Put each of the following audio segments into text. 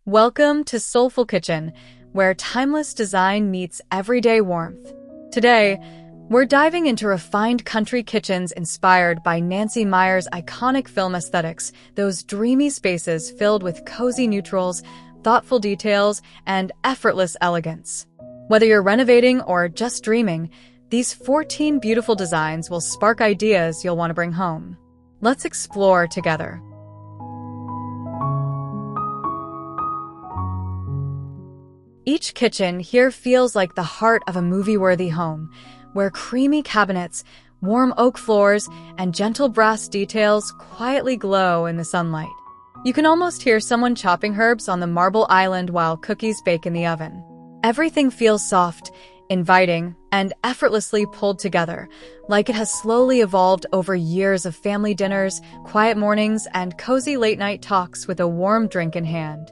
Welcome to Soulful Kitchen, where timeless design meets everyday warmth. Today, we're diving into refined country kitchens inspired by Nancy Meyers' iconic film aesthetics, those dreamy spaces filled with cozy neutrals, thoughtful details, and effortless elegance. Whether you're renovating or just dreaming, these 14 beautiful designs will spark ideas you'll want to bring home. Let's explore together. Each kitchen here feels like the heart of a movie-worthy home, where creamy cabinets, warm oak floors, and gentle brass details quietly glow in the sunlight. You can almost hear someone chopping herbs on the marble island while cookies bake in the oven. Everything feels soft, inviting, and effortlessly pulled together, like it has slowly evolved over years of family dinners, quiet mornings, and cozy late-night talks with a warm drink in hand.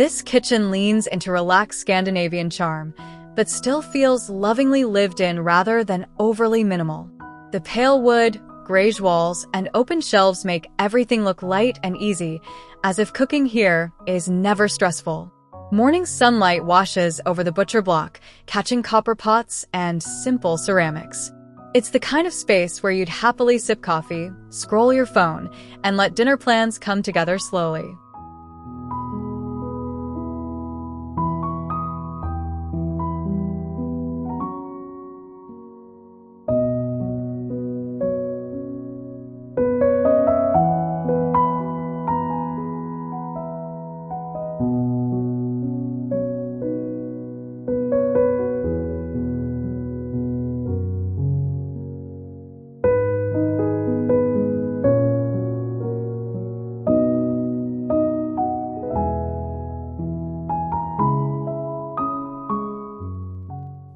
This kitchen leans into relaxed Scandinavian charm, but still feels lovingly lived in rather than overly minimal. The pale wood, grayish walls, and open shelves make everything look light and easy, as if cooking here is never stressful. Morning sunlight washes over the butcher block, catching copper pots and simple ceramics. It's the kind of space where you'd happily sip coffee, scroll your phone, and let dinner plans come together slowly.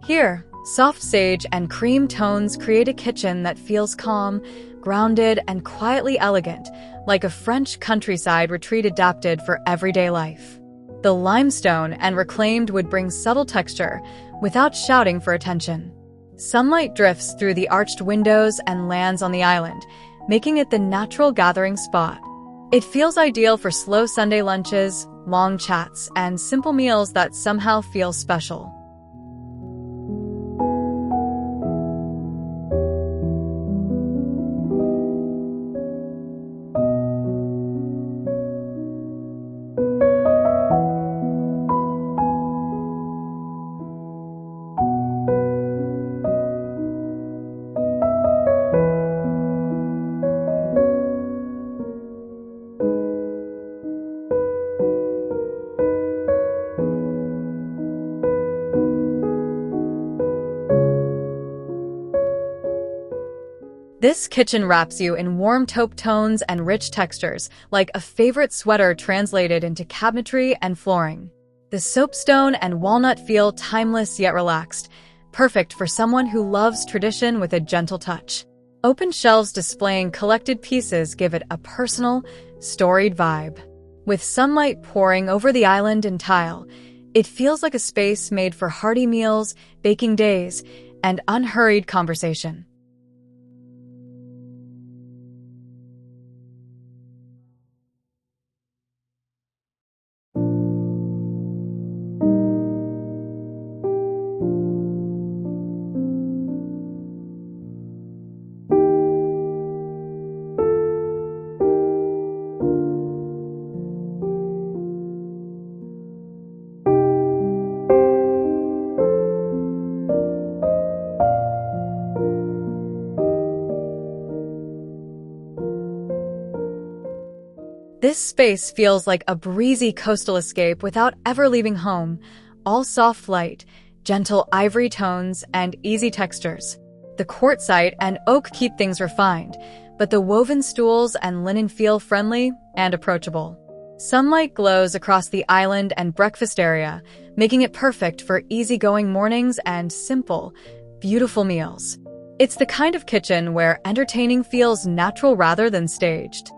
Here, soft sage and cream tones create a kitchen that feels calm, grounded, and quietly elegant, like a French countryside retreat adapted for everyday life. The limestone and reclaimed wood bring subtle texture without shouting for attention. Sunlight drifts through the arched windows and lands on the island, making it the natural gathering spot. It feels ideal for slow Sunday lunches, long chats, and simple meals that somehow feel special. This kitchen wraps you in warm taupe tones and rich textures, like a favorite sweater translated into cabinetry and flooring. The soapstone and walnut feel timeless yet relaxed, perfect for someone who loves tradition with a gentle touch. Open shelves displaying collected pieces give it a personal, storied vibe. With sunlight pouring over the island and tile, it feels like a space made for hearty meals, baking days, and unhurried conversation. This space feels like a breezy coastal escape without ever leaving home, all soft light, gentle ivory tones, and easy textures. The quartzite and oak keep things refined, but the woven stools and linen feel friendly and approachable. Sunlight glows across the island and breakfast area, making it perfect for easygoing mornings and simple, beautiful meals. It's the kind of kitchen where entertaining feels natural rather than staged.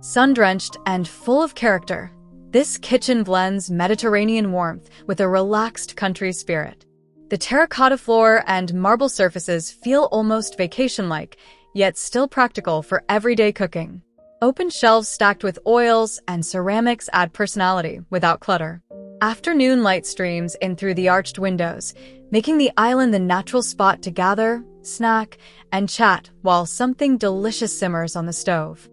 Sun-drenched and full of character, this kitchen blends Mediterranean warmth with a relaxed country spirit. The terracotta floor and marble surfaces feel almost vacation-like, yet still practical for everyday cooking. Open shelves stacked with oils and ceramics add personality without clutter. Afternoon light streams in through the arched windows, making the island the natural spot to gather, snack, and chat while something delicious simmers on the stove.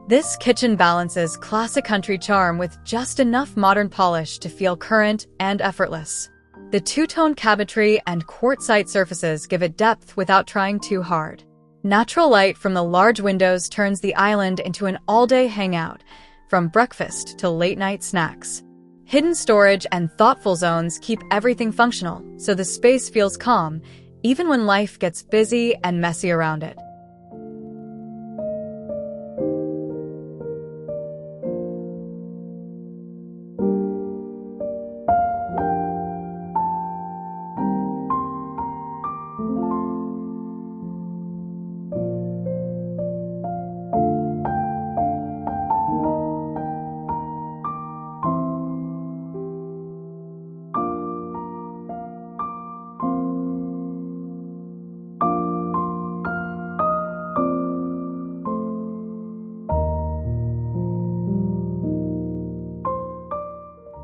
This kitchen balances classic country charm with just enough modern polish to feel current and effortless. The two-tone cabinetry and quartzite surfaces give it depth without trying too hard. Natural light from the large windows turns the island into an all-day hangout, from breakfast to late-night snacks. Hidden storage and thoughtful zones keep everything functional, so the space feels calm, even when life gets busy and messy around it.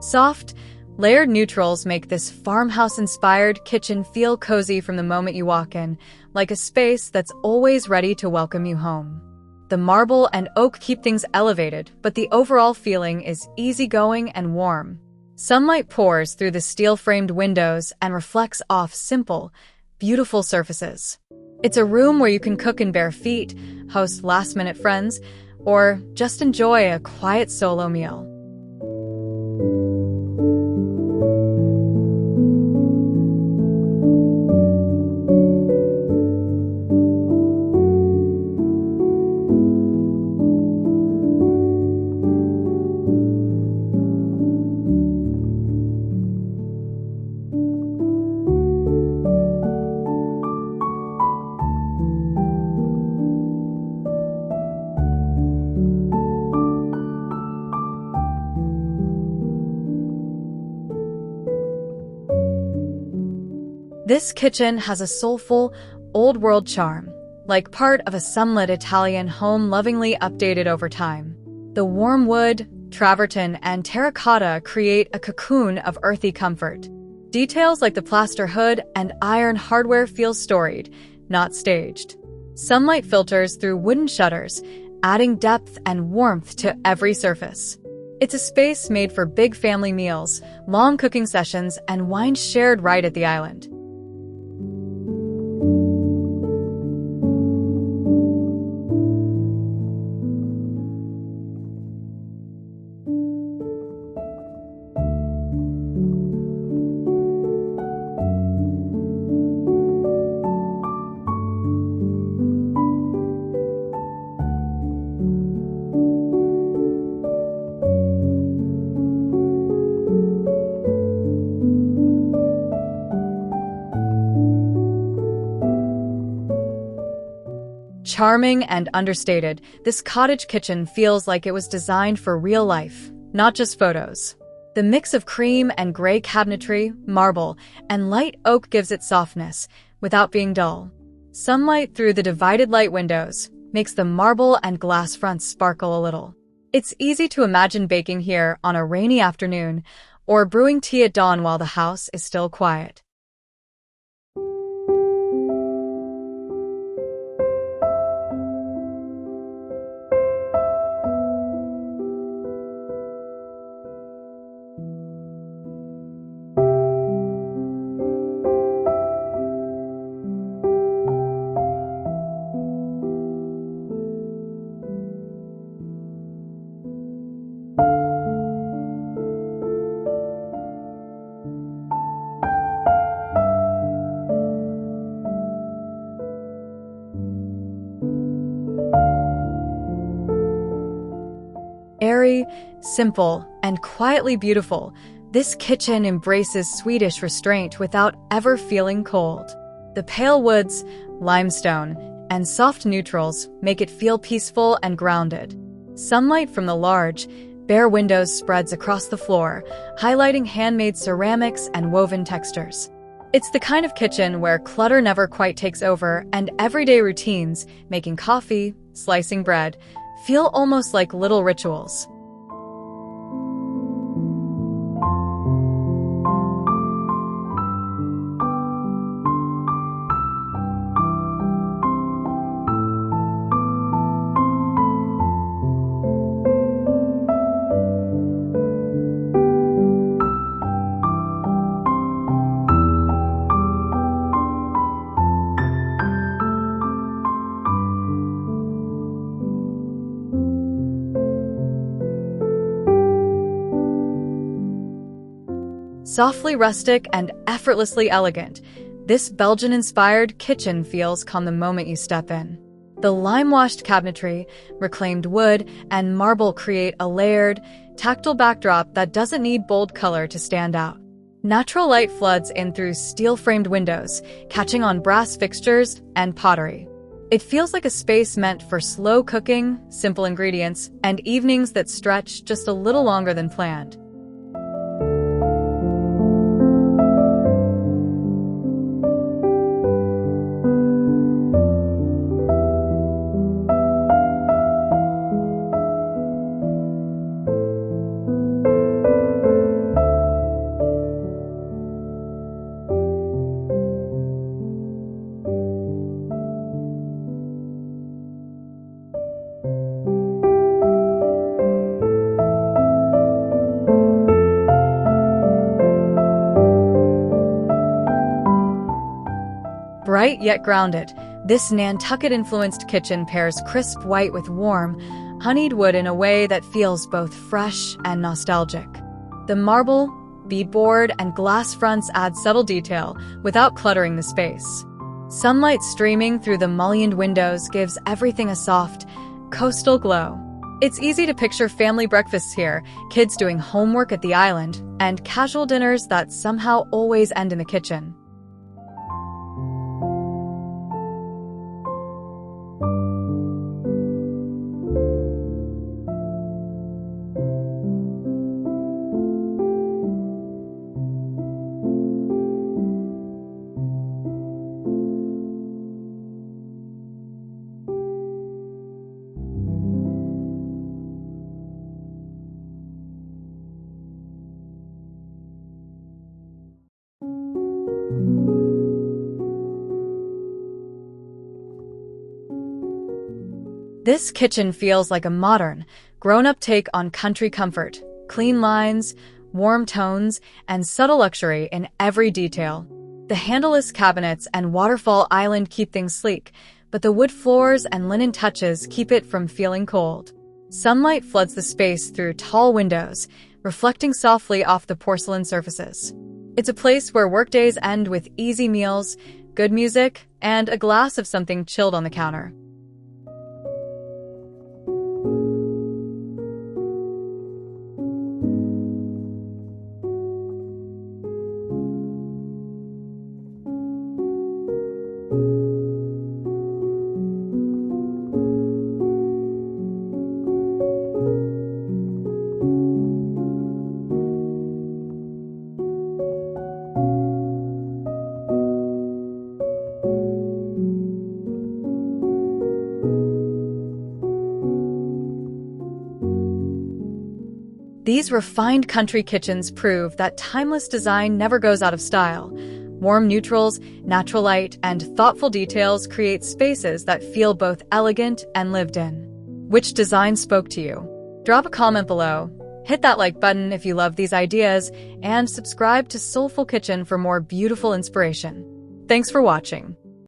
Soft, layered neutrals make this farmhouse-inspired kitchen feel cozy from the moment you walk in, like a space that's always ready to welcome you home. The marble and oak keep things elevated, but the overall feeling is easygoing and warm. Sunlight pours through the steel-framed windows and reflects off simple, beautiful surfaces. It's a room where you can cook in bare feet, host last-minute friends, or just enjoy a quiet solo meal. This kitchen has a soulful, old-world charm, like part of a sunlit Italian home lovingly updated over time. The warm wood, travertine, and terracotta create a cocoon of earthy comfort. Details like the plaster hood and iron hardware feel storied, not staged. Sunlight filters through wooden shutters, adding depth and warmth to every surface. It's a space made for big family meals, long cooking sessions, and wine shared right at the island. Charming and understated, this cottage kitchen feels like it was designed for real life, not just photos. The mix of cream and gray cabinetry, marble, and light oak gives it softness, without being dull. Sunlight through the divided light windows makes the marble and glass fronts sparkle a little. It's easy to imagine baking here on a rainy afternoon or brewing tea at dawn while the house is still quiet. Airy, simple, and quietly beautiful, this kitchen embraces Swedish restraint without ever feeling cold. The pale woods, limestone, and soft neutrals make it feel peaceful and grounded. Sunlight from the large, bare windows spreads across the floor, highlighting handmade ceramics and woven textures. It's the kind of kitchen where clutter never quite takes over and everyday routines, making coffee, slicing bread, feel almost like little rituals. Softly rustic and effortlessly elegant, this Belgian-inspired kitchen feels calm the moment you step in. The lime-washed cabinetry, reclaimed wood, and marble create a layered, tactile backdrop that doesn't need bold color to stand out. Natural light floods in through steel-framed windows, catching on brass fixtures and pottery. It feels like a space meant for slow cooking, simple ingredients, and evenings that stretch just a little longer than planned. Bright yet grounded, this Nantucket-influenced kitchen pairs crisp white with warm, honeyed wood in a way that feels both fresh and nostalgic. The marble, beadboard, and glass fronts add subtle detail without cluttering the space. Sunlight streaming through the mullioned windows gives everything a soft, coastal glow. It's easy to picture family breakfasts here, kids doing homework at the island, and casual dinners that somehow always end in the kitchen. This kitchen feels like a modern, grown-up take on country comfort, clean lines, warm tones, and subtle luxury in every detail. The handleless cabinets and waterfall island keep things sleek, but the wood floors and linen touches keep it from feeling cold. Sunlight floods the space through tall windows, reflecting softly off the porcelain surfaces. It's a place where workdays end with easy meals, good music, and a glass of something chilled on the counter. These refined country kitchens prove that timeless design never goes out of style. Warm neutrals, natural light, and thoughtful details create spaces that feel both elegant and lived in. Which design spoke to you? Drop a comment below. Hit that like button if you love these ideas, and subscribe to Soulful Kitchen for more beautiful inspiration. Thanks for watching.